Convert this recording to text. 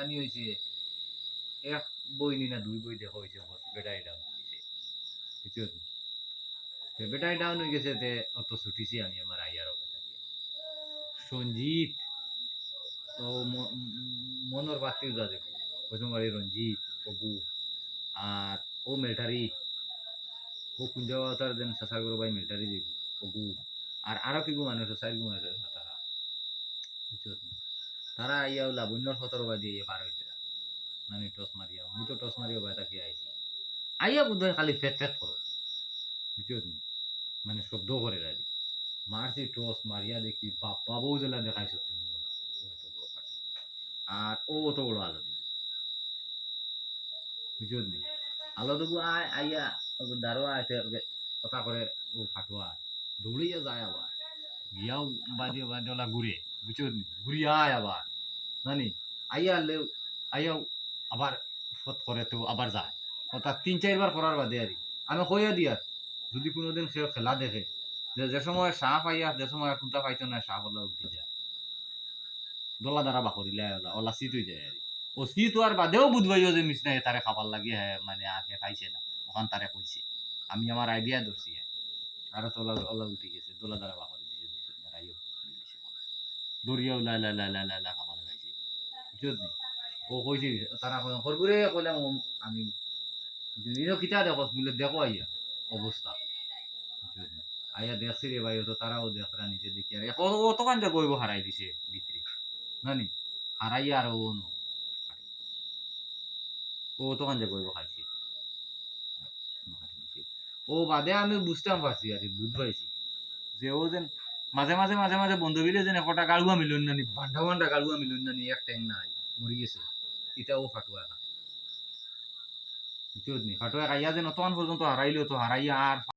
কাহানি হয়েছে এক বই নি না দুই বই দেখা হয়েছে বেটাই ডাউন হয়েছে বুঝছো বেটাই ডাউন হয়ে গেছে তে অত ছুটিছি আমি আমার আইয়ার বেটাকে সঞ্জিত ও মনোর বাতিল দাদে প্রথমবাড়ি রঞ্জিত অবু আর ও মিলিটারি ও কুঞ্জাওয়াতার দেন সাসাগুলো ভাই মিলিটারি দিব অবু আর আরো কি মানুষ চার মানুষ তারা বুঝছো তারা আইয়া লাবণ্যর 17 বাজে পার হইতে আমি টস মারিয়া মুই তো টস মারিয়া বাই তাকে আইছি আইয়া বোধহয় খালি ফেট ফেট করো বুঝছো মানে শব্দ করে রাজি মারছি টস মারিয়া দেখি বাপ্পা বউ জেলা দেখাইছো তুমি আর ও তো বড় আলো দিল বুঝছো নি আলো দেবো আইয়া দারোয়া আছে কথা করে ও ফাটুয়া দৌড়িয়া যায় আবার গিয়াও বাজে বাজেওয়ালা ঘুরে বুঝছো নি ঘুরিয়া আয় আবার নানি আইয়া লেও আইয়াও আবার ফত করে তো আবার যায় ওটা 3-4 বার করার বাদে আর আমি কইয়া দিয়ার যদি কোনোদিন সে খেলা দেখে যে সময় সাপ আইয়া যে সময় কুন্তা পাইতো না সাপ ওলা উঠে যায় দোলা দ্বারা বাকরিলা ওলা শীত হয়ে যায় আর ও শীত হওয়ার বাদেও বুধবাইও যে মিস নাই তারে খাবার লাগে হ্যাঁ মানে আগে খাইছে না ওখান তারে কইছে আমি আমার আইডিয়া ধরছি আরো তো ওলা উঠে গেছে দোলা দ্বারা বাকরি দিছে বুঝছো না রাইও দরিয়া লা লা লা লা লা লা খাবার লাগাইছে বুঝছো নি ও কইছে তারা খরগুরে কইলাম আমি দিনও কিতা দেখো বলে দেখো আইয়া অবস্থা আইয়া দেখছি রে ভাই তো তারাও দেখরা নিচে দেখি আর অত কাঞ্জা গইব হারাই দিছে ভিতরে নানি হারাইয়া আর ও তো কাঞ্জা গইব খাইছে ও বাদে আমি বুঝতাম পারছি আর বুঝ পাইছি যে ও যেন মাঝে মাঝে মাঝে মাঝে বন্ধ বিলে যেন একটা গাড়ুয়া মিলন নানি বান্ডা বান্ডা গাড়ুয়া মিলন নানি এক ট্যাং নাই মরি গেছে এটা ও ফাটুয়া বুঝছো নি ফাটুয়া খাইয়া যেন তখন পর্যন্ত হারাইলো তো হারাইয়া আর